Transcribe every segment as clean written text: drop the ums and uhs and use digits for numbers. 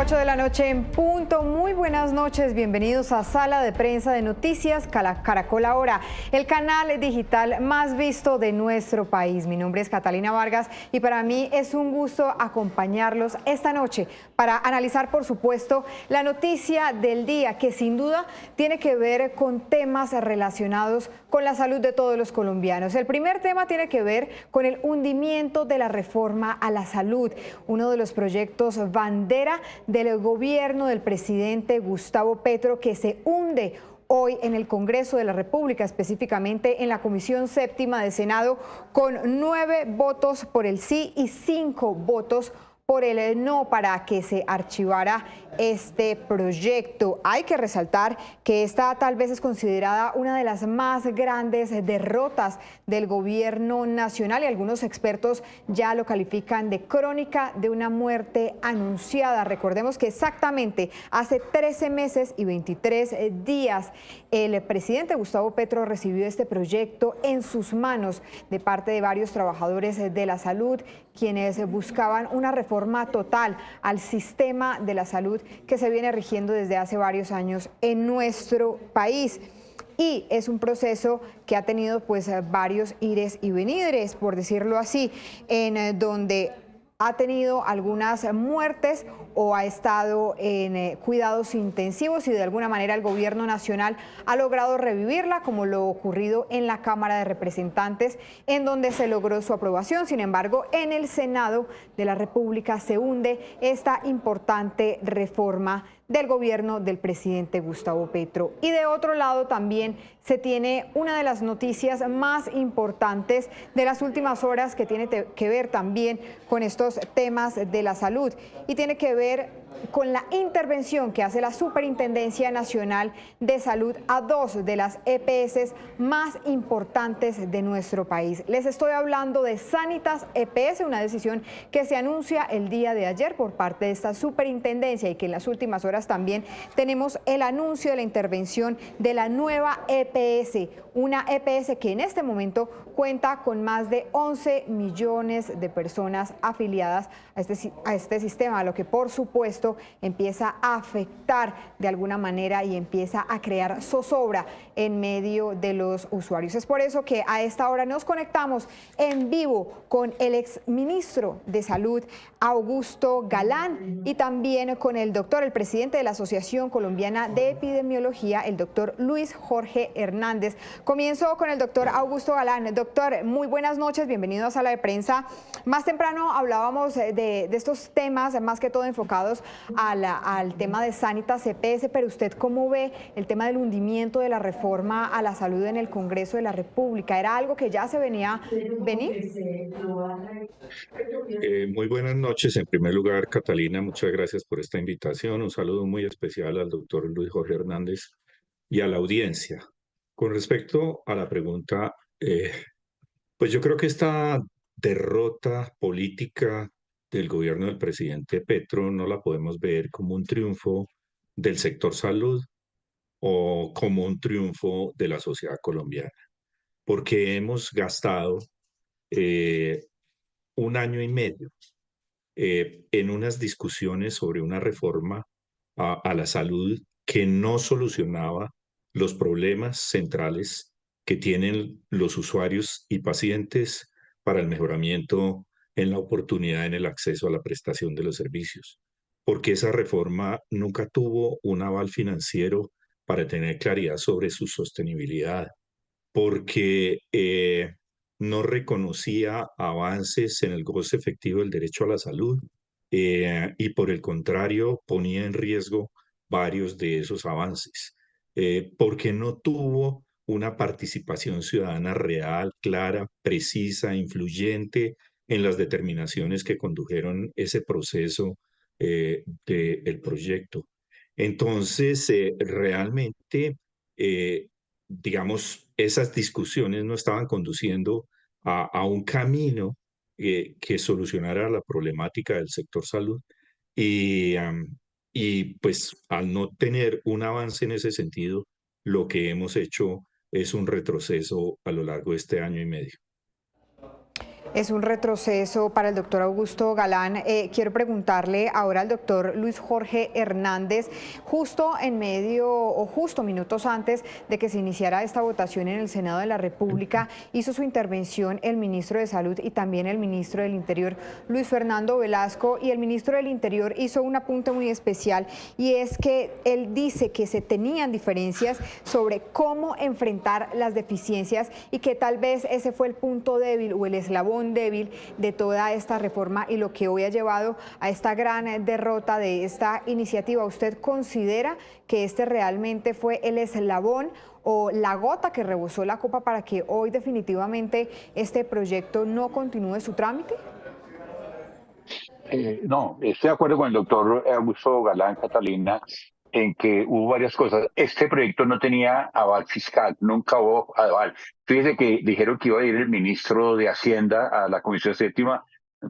8 de la noche en punto. Muy buenas noches, bienvenidos a Sala de Prensa de Noticias Caracol Ahora, el canal digital más visto de nuestro país. Mi nombre es Catalina Vargas y para mí es un gusto acompañarlos esta noche para analizar, por supuesto, la noticia del día, que sin duda tiene que ver con temas relacionados con la salud de todos los colombianos. El primer tema tiene que ver con el hundimiento de la reforma a la salud, uno de los proyectos bandera del gobierno del presidente Gustavo Petro, que se hunde hoy en el Congreso de la República, específicamente en la Comisión Séptima de Senado, con 9 votos por el sí y 5 votos por el no para que se archivara este proyecto. Hay que resaltar que esta tal vez es considerada una de las más grandes derrotas del gobierno nacional y algunos expertos ya lo califican de crónica de una muerte anunciada. Recordemos que exactamente hace 13 meses y 23 días el presidente Gustavo Petro recibió este proyecto en sus manos de parte de varios trabajadores de la salud, quienes buscaban una reforma total al sistema de la salud que se viene rigiendo desde hace varios años en nuestro país. Y es un proceso que ha tenido pues varios ires y venires, por decirlo así, en donde ha tenido algunas muertes o ha estado en cuidados intensivos y de alguna manera el gobierno nacional ha logrado revivirla, como lo ocurrido en la Cámara de Representantes, en donde se logró su aprobación. Sin embargo, en el Senado de la República se hunde esta importante reforma del gobierno del presidente Gustavo Petro. Y de otro lado también se tiene una de las noticias más importantes de las últimas horas, que tiene que ver también con estos temas de la salud y tiene que ver con la intervención que hace la Superintendencia Nacional de Salud a 2 de las EPS más importantes de nuestro país. Les estoy hablando de Sanitas EPS, una decisión que se anuncia el día de ayer por parte de esta superintendencia y que en las últimas horas también tenemos el anuncio de la intervención de la nueva EPS, una EPS que en este momento cuenta con más de 11 millones de personas afiliadas a este sistema, lo que por supuesto empieza a afectar de alguna manera y empieza a crear zozobra en medio de los usuarios. Es por eso que a esta hora nos conectamos en vivo con el exministro de Salud, Augusto Galán, y también con el presidente de la Asociación Colombiana de Epidemiología, el doctor Luis Jorge Hernández. Comienzo con el doctor Augusto Galán. Doctor, muy buenas noches, bienvenido a Sala de Prensa. Más temprano hablábamos de estos temas, más que todo enfocados al tema de Sanitas EPS, pero usted ¿cómo ve el tema del hundimiento de la reforma a la salud en el Congreso de la República? ¿Era algo que ya se venía venir? Muy buenas noches. En primer lugar, Catalina, muchas gracias por esta invitación. Un saludo muy especial al doctor Luis Jorge Hernández y a la audiencia. Con respecto a la pregunta, pues yo creo que esta derrota política del gobierno del presidente Petro no la podemos ver como un triunfo del sector salud o como un triunfo de la sociedad colombiana, porque hemos gastado eh, un año y medio en unas discusiones sobre una reforma a la salud que no solucionaba los problemas centrales que tienen los usuarios y pacientes para el mejoramiento en la oportunidad en el acceso a la prestación de los servicios, porque esa reforma nunca tuvo un aval financiero para tener claridad sobre su sostenibilidad, porque no reconocía avances en el goce efectivo del derecho a la salud, y por el contrario ponía en riesgo varios de esos avances, porque no tuvo una participación ciudadana real, clara, precisa, influyente en las determinaciones que condujeron ese proceso del proyecto. Entonces, realmente, digamos, esas discusiones no estaban conduciendo a un camino que solucionara la problemática del sector salud. Y, y pues al no tener un avance en ese sentido, lo que hemos hecho es un retroceso a lo largo de este año y medio. Es un retroceso para el doctor Augusto Galán. Quiero preguntarle ahora al doctor Luis Jorge Hernández, justo en medio o justo minutos antes de que se iniciara esta votación en el Senado de la República, hizo su intervención el ministro de Salud y también el ministro del Interior, Luis Fernando Velasco, y el ministro del Interior hizo un apunte muy especial, y es que él dice que se tenían diferencias sobre cómo enfrentar las deficiencias y que tal vez ese fue el punto débil o el eslabón débil de toda esta reforma y lo que hoy ha llevado a esta gran derrota de esta iniciativa. ¿Usted considera que este realmente fue el eslabón o la gota que rebosó la copa para que hoy definitivamente este proyecto no continúe su trámite? No, estoy de acuerdo con el doctor Augusto Galán, Catalina, en que hubo varias cosas. Este proyecto no tenía aval fiscal, nunca hubo aval. Fíjese que dijeron que iba a ir el ministro de Hacienda a la Comisión Séptima,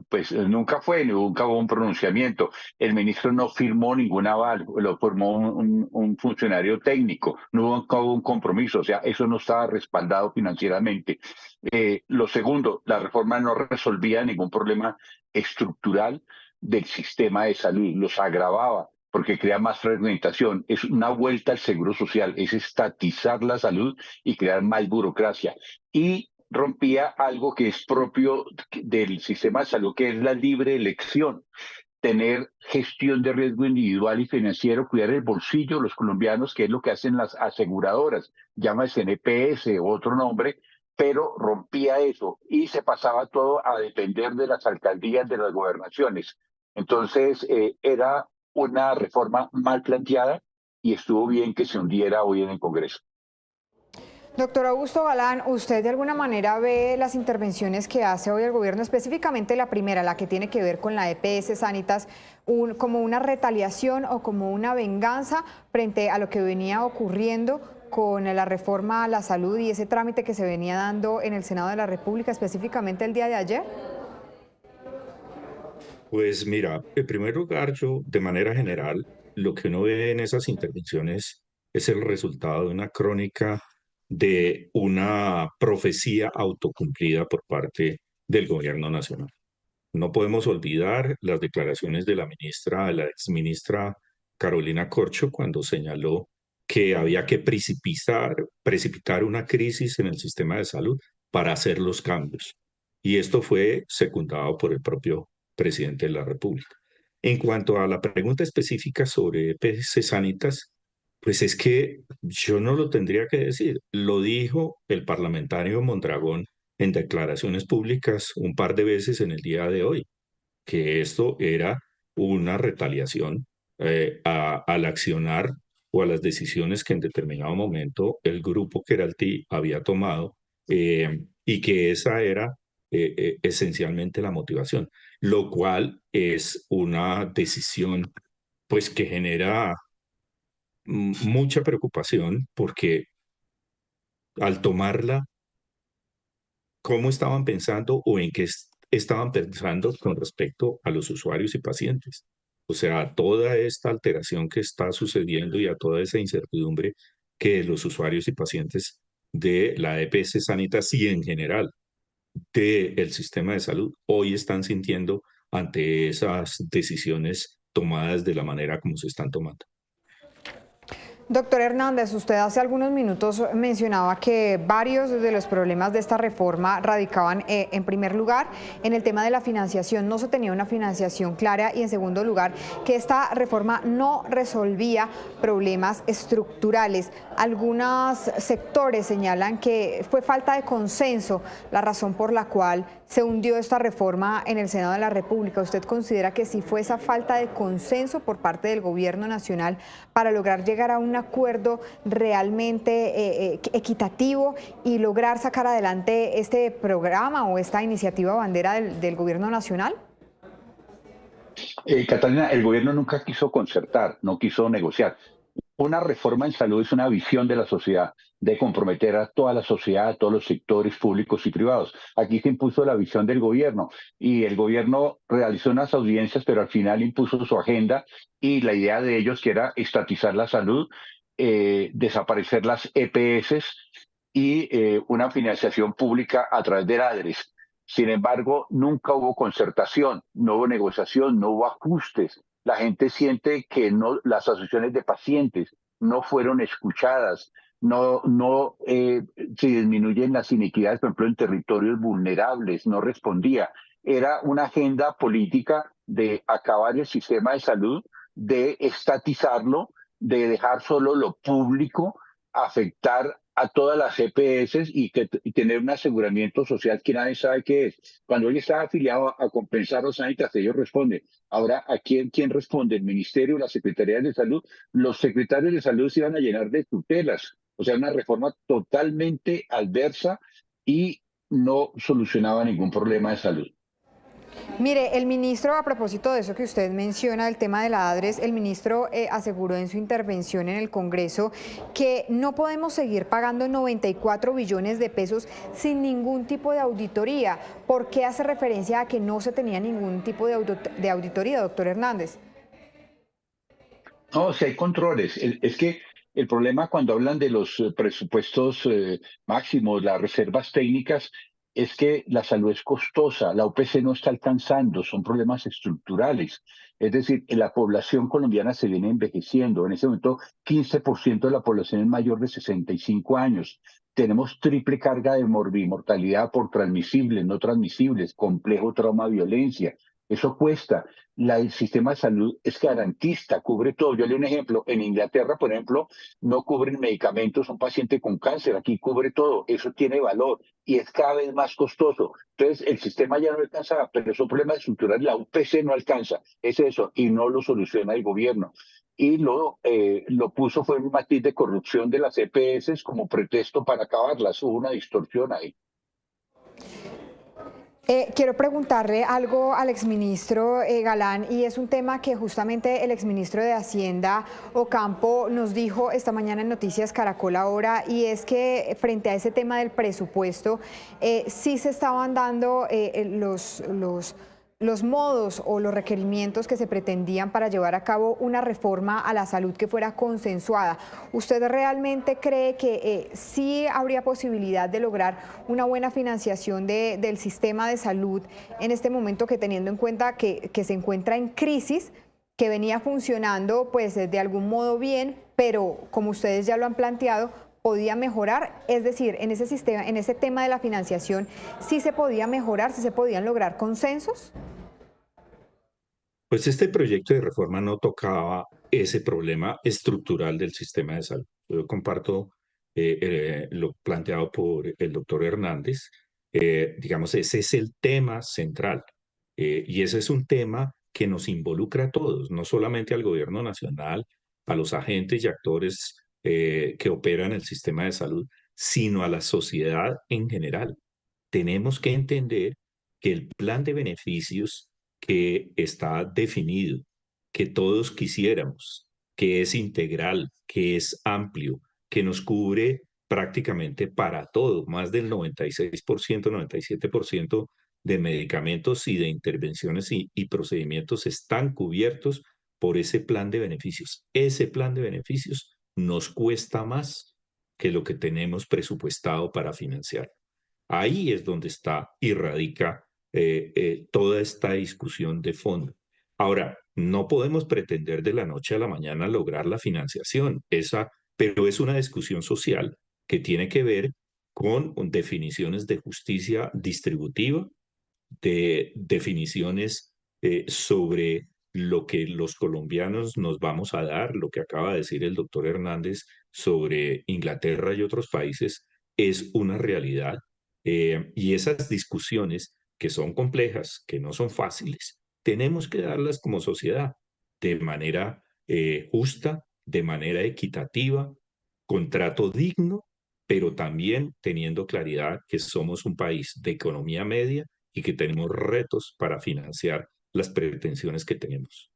pues nunca fue, nunca hubo un pronunciamiento. El ministro no firmó ningún aval, lo firmó un funcionario técnico, nunca hubo un compromiso, o sea, eso no estaba respaldado financieramente. Lo segundo, la reforma no resolvía ningún problema estructural del sistema de salud, los agravaba porque crea más fragmentación, es una vuelta al seguro social, es estatizar la salud y crear más burocracia. Y rompía algo que es propio del sistema de salud, que es la libre elección, tener gestión de riesgo individual y financiero, cuidar el bolsillo de los colombianos, que es lo que hacen las aseguradoras, llámese NPS o otro nombre, pero rompía eso y se pasaba todo a depender de las alcaldías, de las gobernaciones. Entonces, era una reforma mal planteada y estuvo bien que se hundiera hoy en el Congreso. Doctor Augusto Galán, ¿usted de alguna manera ve las intervenciones que hace hoy el gobierno, específicamente la primera, la que tiene que ver con la EPS Sanitas, como una retaliación o como una venganza frente a lo que venía ocurriendo con la reforma a la salud y ese trámite que se venía dando en el Senado de la República, específicamente el día de ayer? Pues mira, en primer lugar, yo de manera general, lo que uno ve en esas intervenciones es el resultado de una crónica de una profecía autocumplida por parte del gobierno nacional. No podemos olvidar las declaraciones de la exministra Carolina Corcho cuando señaló que había que precipitar una crisis en el sistema de salud para hacer los cambios. Y esto fue secundado por el propio presidente de la República. En cuanto a la pregunta específica sobre EPS Sanitas, pues es que yo no lo tendría que decir. Lo dijo el parlamentario Mondragón en declaraciones públicas un par de veces en el día de hoy, que esto era una retaliación al accionar o a las decisiones que en determinado momento el grupo Keralty había tomado y que esa era esencialmente la motivación, lo cual es una decisión pues que genera mucha preocupación porque al tomarla, ¿cómo estaban pensando o en qué estaban pensando con respecto a los usuarios y pacientes? O sea, a toda esta alteración que está sucediendo y a toda esa incertidumbre que los usuarios y pacientes de la EPS Sanitas y en general del sistema de salud hoy están sintiendo ante esas decisiones tomadas de la manera como se están tomando. Doctor Hernández, usted hace algunos minutos mencionaba que varios de los problemas de esta reforma radicaban, en primer lugar, en el tema de la financiación. No se tenía una financiación clara y, en segundo lugar, que esta reforma no resolvía problemas estructurales. Algunos sectores señalan que fue falta de consenso la razón por la cual se hundió esta reforma en el Senado de la República. ¿Usted considera que sí fue esa falta de consenso por parte del Gobierno Nacional para lograr llegar a un acuerdo realmente equitativo y lograr sacar adelante este programa o esta iniciativa bandera del Gobierno Nacional? Catalina, el gobierno nunca quiso concertar, no quiso negociar. Una reforma en salud es una visión de la sociedad, de comprometer a toda la sociedad, a todos los sectores públicos y privados. Aquí se impuso la visión del gobierno y el gobierno realizó unas audiencias, pero al final impuso su agenda y la idea de ellos que era estatizar la salud, desaparecer las EPS y una financiación pública a través de ADRES. Sin embargo, nunca hubo concertación, no hubo negociación, no hubo ajustes. La gente siente que no, las asociaciones de pacientes no fueron escuchadas, no se disminuyen las inequidades, por ejemplo, en territorios vulnerables, no respondía. Era una agenda política de acabar el sistema de salud, de estatizarlo, de dejar solo lo público, afectar a todas las EPS y tener un aseguramiento social que nadie sabe qué es. Cuando él está afiliado a Compensar o Sanitas, ellos responden. Ahora, ¿a quién responde? ¿El Ministerio, la Secretaría de Salud? Los secretarios de salud se iban a llenar de tutelas. O sea, una reforma totalmente adversa y no solucionaba ningún problema de salud. Mire, el ministro, a propósito de eso que usted menciona, el tema de la ADRES, el ministro aseguró en su intervención en el Congreso que no podemos seguir pagando 94 billones de pesos sin ningún tipo de auditoría. ¿Por qué hace referencia a que no se tenía ningún tipo de auditoría, doctor Hernández? No, si hay controles. Es que el problema cuando hablan de los presupuestos máximos, las reservas técnicas, es que la salud es costosa, la UPC no está alcanzando, son problemas estructurales. Es decir, la población colombiana se viene envejeciendo. En ese momento, 15% de la población es mayor de 65 años. Tenemos triple carga de mortalidad por transmisibles, no transmisibles, complejo trauma, violencia. Eso cuesta. El sistema de salud es garantista, cubre todo. Yo le doy un ejemplo. En Inglaterra, por ejemplo, no cubren medicamentos a un paciente con cáncer. Aquí cubre todo. Eso tiene valor y es cada vez más costoso. Entonces, el sistema ya no alcanza, pero es un problema estructural. La UPC no alcanza. Es eso. Y no lo soluciona el gobierno. Y lo puso fue un matiz de corrupción de las EPS como pretexto para acabarlas. Hubo una distorsión ahí. Quiero preguntarle algo al exministro Galán, y es un tema que justamente el exministro de Hacienda, Ocampo, nos dijo esta mañana en Noticias Caracol Ahora, y es que frente a ese tema del presupuesto, sí se estaban dando los modos o los requerimientos que se pretendían para llevar a cabo una reforma a la salud que fuera consensuada. ¿Usted realmente cree que sí habría posibilidad de lograr una buena financiación del sistema de salud en este momento, que teniendo en cuenta que se encuentra en crisis, que venía funcionando pues de algún modo bien, pero como ustedes ya lo han planteado, podía mejorar? Es decir, en ese sistema, en ese tema de la financiación, ¿sí se podía mejorar, sí se podían lograr consensos? Pues este proyecto de reforma no tocaba ese problema estructural del sistema de salud. Yo comparto lo planteado por el doctor Hernández. Digamos, ese es el tema central. Y ese es un tema que nos involucra a todos, no solamente al gobierno nacional, a los agentes y actores que operan el sistema de salud, sino a la sociedad en general. Tenemos que entender que el plan de beneficios que está definido, que todos quisiéramos, que es integral, que es amplio, que nos cubre prácticamente para todo, más del 96%, 97% de medicamentos y de intervenciones y procedimientos están cubiertos por ese plan de beneficios. Ese plan de beneficios nos cuesta más que lo que tenemos presupuestado para financiar. Ahí es donde está y radica toda esta discusión de fondo. Ahora, no podemos pretender de la noche a la mañana lograr la financiación, pero es una discusión social que tiene que ver con definiciones de justicia distributiva, de definiciones sobre lo que los colombianos nos vamos a dar, lo que acaba de decir el doctor Hernández sobre Inglaterra y otros países, es una realidad. Y esas discusiones que son complejas, que no son fáciles, tenemos que darlas como sociedad de manera justa, de manera equitativa, con trato digno, pero también teniendo claridad que somos un país de economía media y que tenemos retos para financiar las pretensiones que tenemos.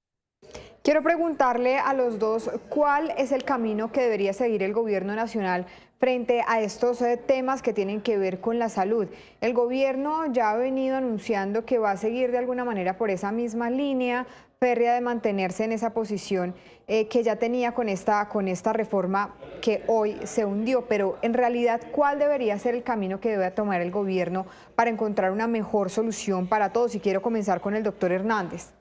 Quiero preguntarle a los dos cuál es el camino que debería seguir el gobierno nacional frente a estos temas que tienen que ver con la salud. El gobierno ya ha venido anunciando que va a seguir de alguna manera por esa misma línea férrea de mantenerse en esa posición que ya tenía con esta reforma que hoy se hundió. Pero en realidad, ¿cuál debería ser el camino que debe tomar el gobierno para encontrar una mejor solución para todos? Y quiero comenzar con el doctor Hernández.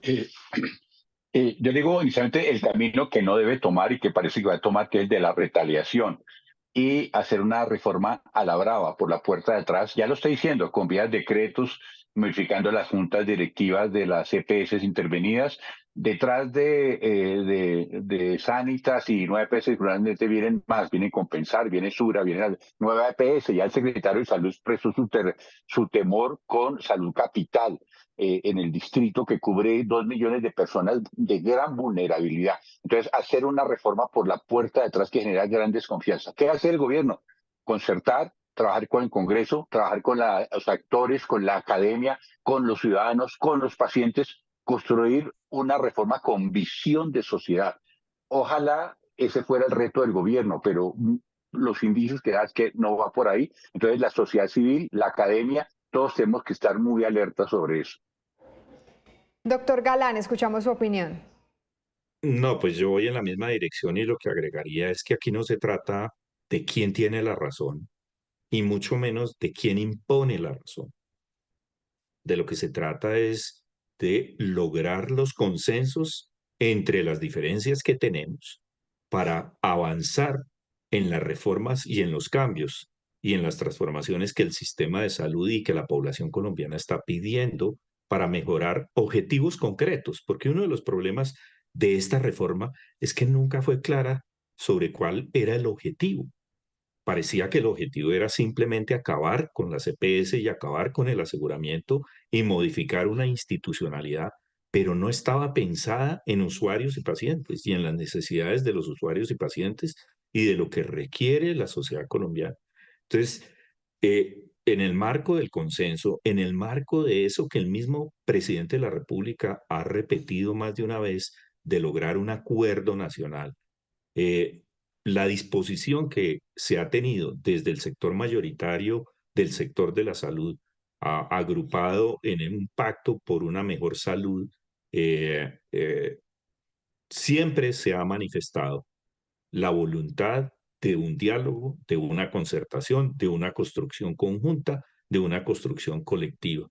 Eh, yo digo inicialmente el camino que no debe tomar y que parece que va a tomar, que es de la retaliación y hacer una reforma a la brava por la puerta de atrás. Ya lo estoy diciendo, con vías decretos, modificando las juntas directivas de las EPS intervenidas. Detrás de Sanitas y nueva EPS, seguramente vienen más, vienen Compensar, viene Sura, viene la nueva EPS. Ya el secretario de Salud expresó su temor con Salud Capital en el distrito, que cubre 2 millones de personas de gran vulnerabilidad. Entonces, hacer una reforma por la puerta de atrás que genera gran desconfianza. ¿Qué hace el gobierno? Concertar, trabajar con el Congreso, trabajar con los actores, con la academia, con los ciudadanos, con los pacientes, construir una reforma con visión de sociedad. Ojalá ese fuera el reto del gobierno, pero los indicios que da es que no va por ahí. Entonces, la sociedad civil, la academia, todos tenemos que estar muy alerta sobre eso. Doctor Galán, escuchamos su opinión. No, pues yo voy en la misma dirección y lo que agregaría es que aquí no se trata de quién tiene la razón y mucho menos de quién impone la razón. De lo que se trata es de lograr los consensos entre las diferencias que tenemos para avanzar en las reformas y en los cambios y en las transformaciones que el sistema de salud y que la población colombiana está pidiendo para mejorar objetivos concretos, porque uno de los problemas de esta reforma es que nunca fue clara sobre cuál era el objetivo. Parecía que el objetivo era simplemente acabar con las EPS y acabar con el aseguramiento y modificar una institucionalidad, pero no estaba pensada en usuarios y pacientes y en las necesidades de los usuarios y pacientes y de lo que requiere la sociedad colombiana. Entonces, en el marco del consenso, en el marco de eso que el mismo presidente de la República ha repetido más de una vez, de lograr un acuerdo nacional, eh, la disposición que se ha tenido desde el sector mayoritario del sector de la salud, agrupado en un pacto por una mejor salud, eh, eh, siempre se ha manifestado la voluntad de un diálogo, de una concertación, de una construcción conjunta, de una construcción colectiva.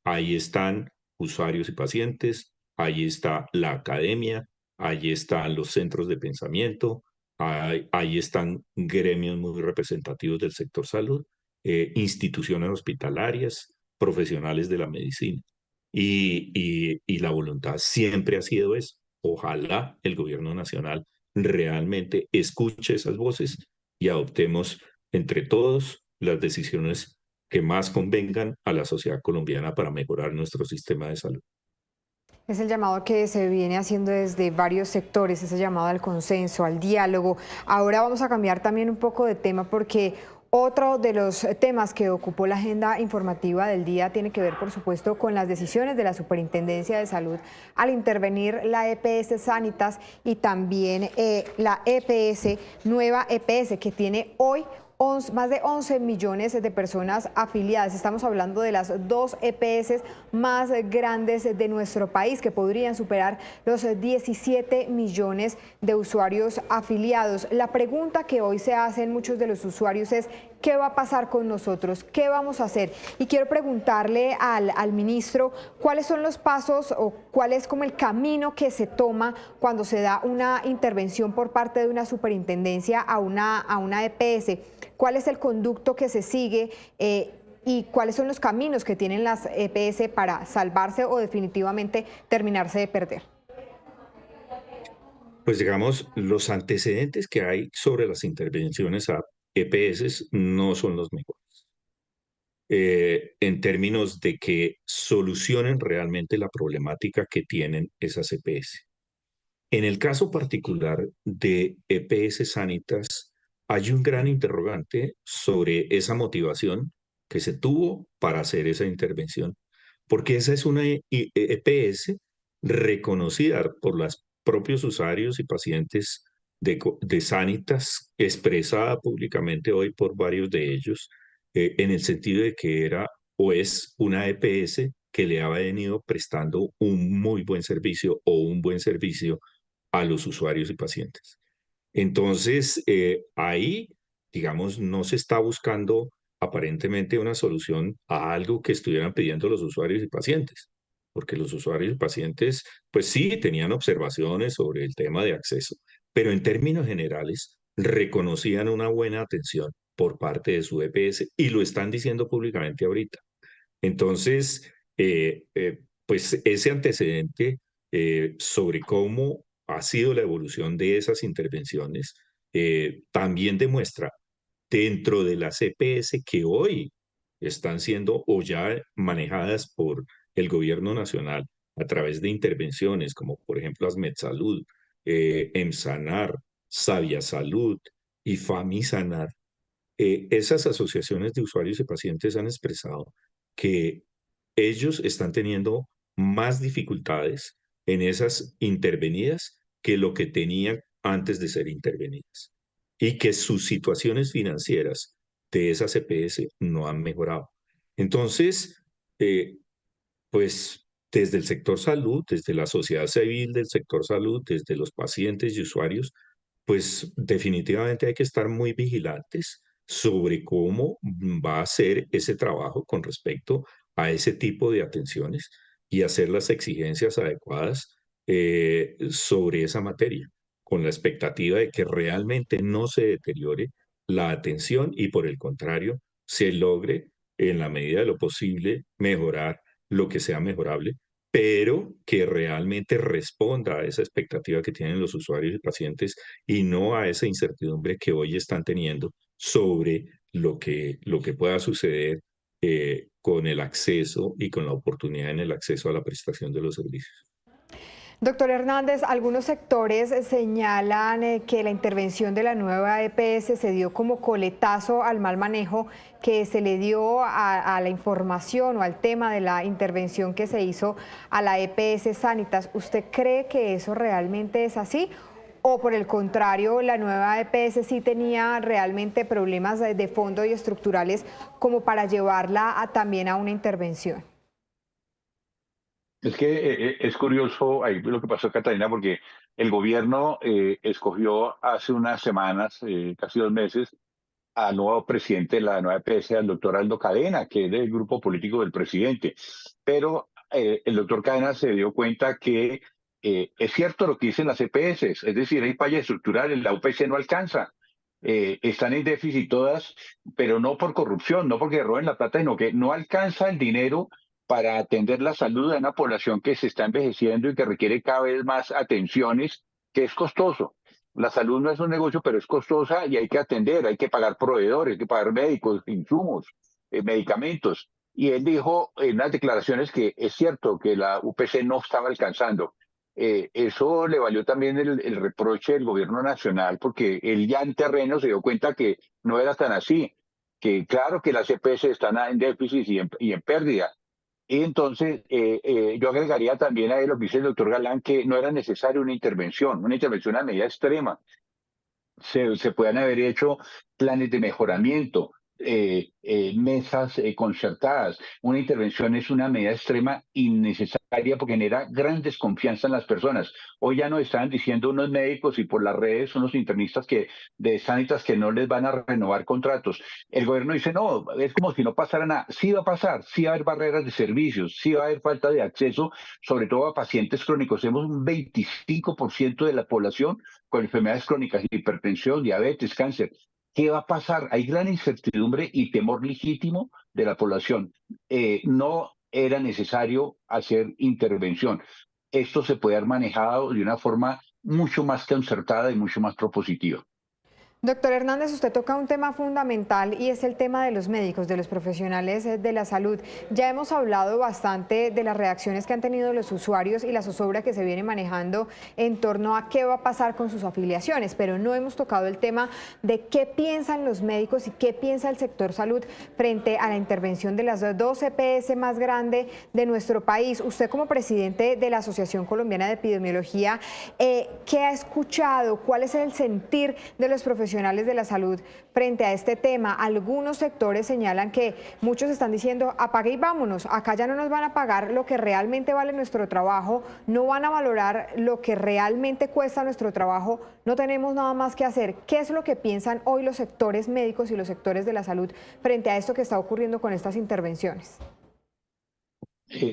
Ahí están usuarios y pacientes, ahí está la academia, ahí están los centros de pensamiento, ahí están gremios muy representativos del sector salud, instituciones hospitalarias, profesionales de la medicina. Y la voluntad siempre ha sido eso. Ojalá el gobierno nacional realmente escuche esas voces y adoptemos entre todos las decisiones que más convengan a la sociedad colombiana para mejorar nuestro sistema de salud. Es el llamado que se viene haciendo desde varios sectores, ese llamado al consenso, al diálogo. Ahora vamos a cambiar también un poco de tema porque otro de los temas que ocupó la agenda informativa del día tiene que ver, por supuesto, con las decisiones de la Superintendencia de Salud al intervenir la EPS Sanitas y también la EPS, nueva EPS, que tiene hoy más de 11 millones de personas afiliadas. Estamos hablando de las 2 EPS más grandes de nuestro país, que podrían superar los 17 millones de usuarios afiliados. La pregunta que hoy se hacen muchos de los usuarios es: ¿qué va a pasar con nosotros? ¿Qué vamos a hacer? Y quiero preguntarle al ministro cuáles son los pasos o cuál es como el camino que se toma cuando se da una intervención por parte de una superintendencia a una EPS. ¿Cuál es el conducto que se sigue y cuáles son los caminos que tienen las EPS para salvarse o definitivamente terminarse de perder? Pues digamos, los antecedentes que hay sobre las intervenciones a EPS no son los mejores. En términos de que solucionen realmente la problemática que tienen esas EPS. En el caso particular de EPS Sanitas, hay un gran interrogante sobre esa motivación que se tuvo para hacer esa intervención, porque esa es una EPS reconocida por los propios usuarios y pacientes de Sanitas, expresada públicamente hoy por varios de ellos, en el sentido de que era o es una EPS que le ha venido prestando un muy buen servicio o un buen servicio a los usuarios y pacientes. Entonces, ahí, digamos, no se está buscando aparentemente una solución a algo que estuvieran pidiendo los usuarios y pacientes, porque los usuarios y pacientes, pues sí, tenían observaciones sobre el tema de acceso, pero en términos generales reconocían una buena atención por parte de su EPS y lo están diciendo públicamente ahorita. Entonces, pues ese antecedente sobre cómo ha sido la evolución de esas intervenciones también demuestra dentro de las EPS que hoy están siendo o ya manejadas por el gobierno nacional a través de intervenciones como por ejemplo ASMEDSalud, EMSANAR, Sabia Salud y FAMISANAR. Esas asociaciones de usuarios y pacientes han expresado que ellos están teniendo más dificultades en esas intervenidas que lo que tenían antes de ser intervenidas y que sus situaciones financieras de esas EPS no han mejorado. Entonces, eh, pues desde el sector salud, desde la sociedad civil del sector salud, desde los pacientes y usuarios, pues definitivamente hay que estar muy vigilantes sobre cómo va a ser ese trabajo con respecto a ese tipo de atenciones y hacer las exigencias adecuadas sobre esa materia, con la expectativa de que realmente no se deteriore la atención y por el contrario, se logre en la medida de lo posible mejorar lo que sea mejorable, pero que realmente responda a esa expectativa que tienen los usuarios y pacientes y no a esa incertidumbre que hoy están teniendo sobre lo que pueda suceder con el acceso y con la oportunidad en el acceso a la prestación de los servicios. Doctor Hernández, algunos sectores señalan que la intervención de la nueva EPS se dio como coletazo al mal manejo que se le dio a la información o al tema de la intervención que se hizo a la EPS Sanitas. ¿Usted cree que eso realmente es así? ¿O por el contrario, la nueva EPS sí tenía realmente problemas de fondo y estructurales como para llevarla también a una intervención? Es que es curioso ahí lo que pasó, Catalina, porque el gobierno escogió hace unas semanas, casi 2 meses, al nuevo presidente de la nueva EPS, al doctor Aldo Cadena, que es del grupo político del presidente. Pero el doctor Cadena se dio cuenta que es cierto lo que dicen las EPS, es decir, hay fallas estructurales, la UPC no alcanza. Están en déficit todas, pero no por corrupción, no porque roben la plata, sino que no alcanza el dinero para atender la salud de una población que se está envejeciendo y que requiere cada vez más atenciones, que es costoso. La salud no es un negocio, pero es costosa y hay que atender, hay que pagar proveedores, hay que pagar médicos, insumos, medicamentos. Y él dijo en las declaraciones que es cierto que la UPC no estaba alcanzando. Eso le valió también el reproche del gobierno nacional, porque él ya en terreno se dio cuenta que no era tan así, que claro que las EPS están en déficit y en pérdida, y entonces yo agregaría también a lo que dice el doctor Galán, que no era necesaria una intervención a medida extrema. Se puedan haber hecho planes de mejoramiento, mesas concertadas. Una intervención es una medida extrema innecesaria porque genera gran desconfianza en las personas. Hoy ya nos están diciendo unos médicos y por las redes unos internistas de Sanitas que no les van a renovar contratos. El gobierno dice, no, es como si no pasara nada. Sí va a pasar, sí va a haber barreras de servicios, sí va a haber falta de acceso, sobre todo a pacientes crónicos. Tenemos un 25% de la población con enfermedades crónicas, hipertensión, diabetes, cáncer. ¿Qué va a pasar? Hay gran incertidumbre y temor legítimo de la población. No era necesario hacer intervención. Esto se puede haber manejado de una forma mucho más concertada y mucho más propositiva. Doctor Hernández, usted toca un tema fundamental y es el tema de los médicos, de los profesionales de la salud. Ya hemos hablado bastante de las reacciones que han tenido los usuarios y la zozobra que se viene manejando en torno a qué va a pasar con sus afiliaciones, pero no hemos tocado el tema de qué piensan los médicos y qué piensa el sector salud frente a la intervención de las dos EPS más grandes de nuestro país. Usted como presidente de la Asociación Colombiana de Epidemiología, ¿qué ha escuchado? ¿Cuál es el sentir de los profesionales de la salud frente a este tema? Algunos sectores señalan que muchos están diciendo apague y vámonos, acá ya no nos van a pagar lo que realmente vale nuestro trabajo, no van a valorar lo que realmente cuesta nuestro trabajo, no tenemos nada más que hacer. ¿Qué es lo que piensan hoy los sectores médicos y los sectores de la salud frente a esto que está ocurriendo con estas intervenciones?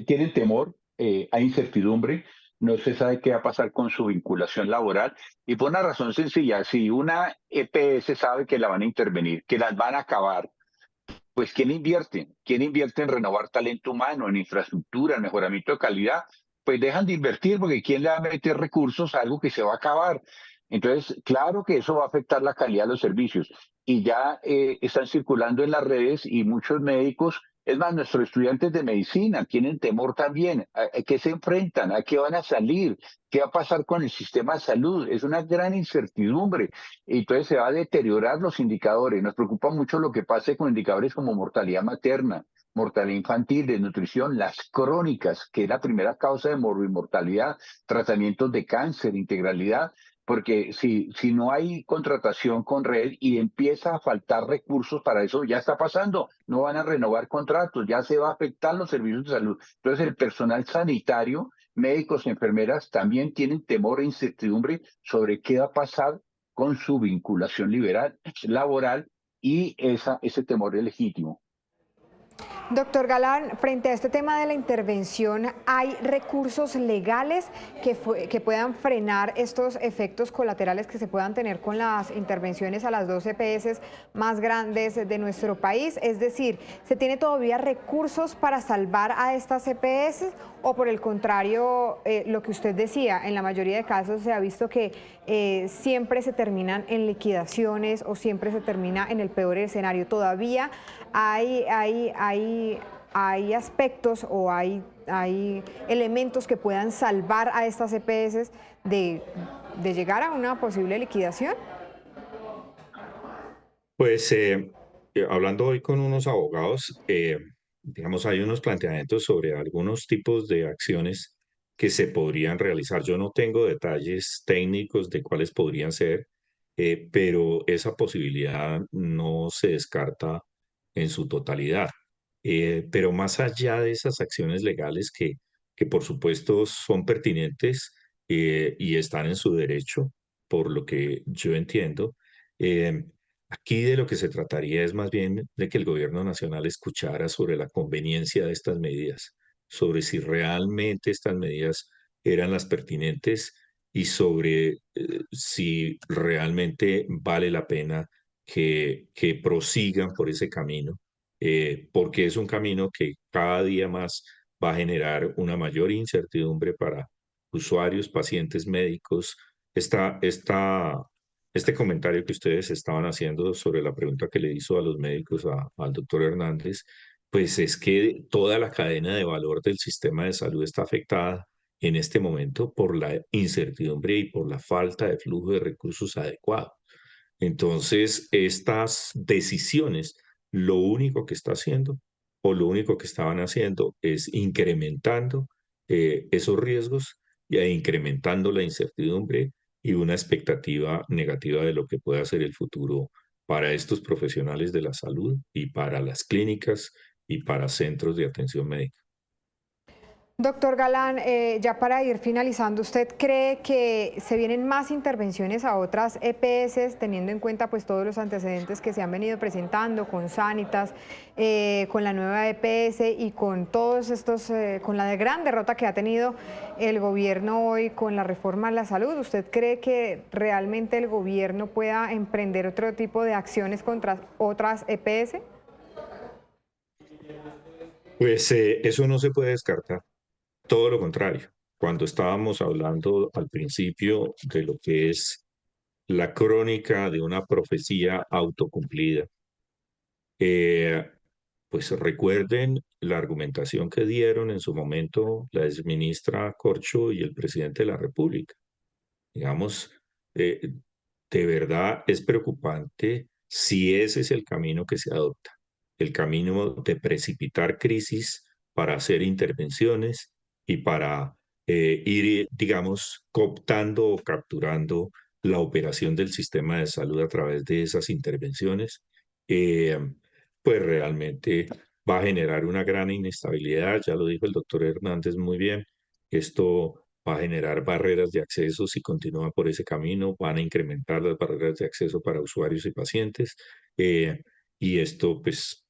Tienen temor, hay incertidumbre, no se sabe qué va a pasar con su vinculación laboral y por una razón sencilla, si una EPS sabe que la van a intervenir, que las van a acabar, pues ¿quién invierte? ¿Quién invierte en renovar talento humano, en infraestructura, en mejoramiento de calidad? Pues dejan de invertir porque ¿quién le va a meter recursos a algo que se va a acabar? Entonces, claro que eso va a afectar la calidad de los servicios y ya están circulando en las redes y muchos médicos, es más, nuestros estudiantes de medicina tienen temor también. ¿A qué se enfrentan? ¿A qué van a salir? ¿Qué va a pasar con el sistema de salud? Es una gran incertidumbre. Y entonces se va a deteriorar los indicadores. Nos preocupa mucho lo que pase con indicadores como mortalidad materna, mortalidad infantil, desnutrición, las crónicas, que es la primera causa de morbimortalidad, tratamientos de cáncer, integralidad, porque si no hay contratación con red y empieza a faltar recursos para eso, ya está pasando, no van a renovar contratos, ya se va a afectar los servicios de salud. Entonces el personal sanitario, médicos, enfermeras, también tienen temor e incertidumbre sobre qué va a pasar con su vinculación laboral y ese temor es legítimo. Doctor Galán, frente a este tema de la intervención, ¿hay recursos legales que puedan frenar estos efectos colaterales que se puedan tener con las intervenciones a las dos EPS más grandes de nuestro país? Es decir, ¿se tiene todavía recursos para salvar a estas EPS o por el contrario, lo que usted decía, en la mayoría de casos se ha visto que siempre se terminan en liquidaciones o siempre se termina en el peor escenario? ¿Todavía hay aspectos o hay elementos que puedan salvar a estas EPS de llegar a una posible liquidación? Pues hablando hoy con unos abogados, digamos, hay unos planteamientos sobre algunos tipos de acciones que se podrían realizar. Yo no tengo detalles técnicos de cuáles podrían ser, pero esa posibilidad no se descarta en su totalidad. Pero más allá de esas acciones legales que por supuesto son pertinentes y están en su derecho, por lo que yo entiendo, eh, aquí de lo que se trataría es más bien de que el gobierno nacional escuchara sobre la conveniencia de estas medidas, sobre si realmente estas medidas eran las pertinentes y sobre si realmente vale la pena que prosigan por ese camino, porque es un camino que cada día más va a generar una mayor incertidumbre para usuarios, pacientes, médicos. Este comentario que ustedes estaban haciendo sobre la pregunta que le hizo a los médicos al doctor Hernández, pues es que toda la cadena de valor del sistema de salud está afectada en este momento por la incertidumbre y por la falta de flujo de recursos adecuado. Entonces, estas decisiones, lo único que está haciendo o lo único que estaban haciendo es incrementando esos riesgos e incrementando la incertidumbre y una expectativa negativa de lo que pueda ser el futuro para estos profesionales de la salud y para las clínicas y para centros de atención médica. Doctor Galán, ya para ir finalizando, ¿usted cree que se vienen más intervenciones a otras EPS, teniendo en cuenta pues todos los antecedentes que se han venido presentando con Sanitas, con la nueva EPS y con todos estos, con la gran derrota que ha tenido el gobierno hoy con la reforma a la salud? ¿Usted cree que realmente el gobierno pueda emprender otro tipo de acciones contra otras EPS? Pues eso no se puede descartar. Todo lo contrario. Cuando estábamos hablando al principio de lo que es la crónica de una profecía autocumplida. Pues recuerden la argumentación que dieron en su momento la exministra Corcho y el presidente de la República. Digamos, de verdad es preocupante si ese es el camino que se adopta, el camino de precipitar crisis para hacer intervenciones y para ir, digamos, cooptando o capturando la operación del sistema de salud a través de esas intervenciones. Eh, pues realmente va a generar una gran inestabilidad, ya lo dijo el doctor Hernández muy bien, esto va a generar barreras de acceso si continúa por ese camino, van a incrementar las barreras de acceso para usuarios y pacientes, y esto pues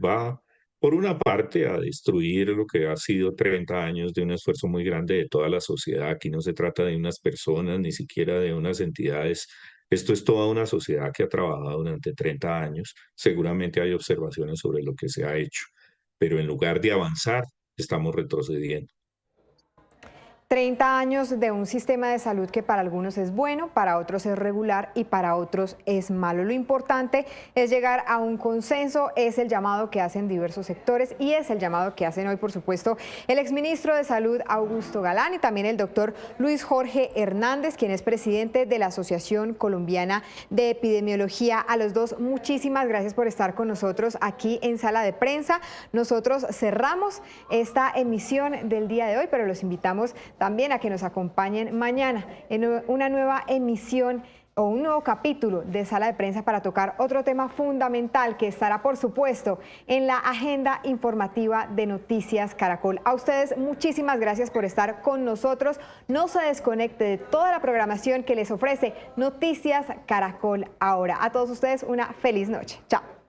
va, por una parte, a destruir lo que ha sido 30 años de un esfuerzo muy grande de toda la sociedad. Aquí no se trata de unas personas, ni siquiera de unas entidades. Esto es toda una sociedad que ha trabajado durante 30 años. Seguramente hay observaciones sobre lo que se ha hecho, pero en lugar de avanzar, estamos retrocediendo. 30 años de un sistema de salud que para algunos es bueno, para otros es regular y para otros es malo. Lo importante es llegar a un consenso, es el llamado que hacen diversos sectores y es el llamado que hacen hoy, por supuesto, el exministro de Salud, Augusto Galán, y también el doctor Luis Jorge Hernández, quien es presidente de la Asociación Colombiana de Epidemiología. A los dos, muchísimas gracias por estar con nosotros aquí en Sala de Prensa. Nosotros cerramos esta emisión del día de hoy, pero los invitamos también a que nos acompañen mañana en una nueva emisión o un nuevo capítulo de Sala de Prensa para tocar otro tema fundamental que estará, por supuesto, en la agenda informativa de Noticias Caracol. A ustedes muchísimas gracias por estar con nosotros. No se desconecte de toda la programación que les ofrece Noticias Caracol ahora. A todos ustedes una feliz noche. Chao.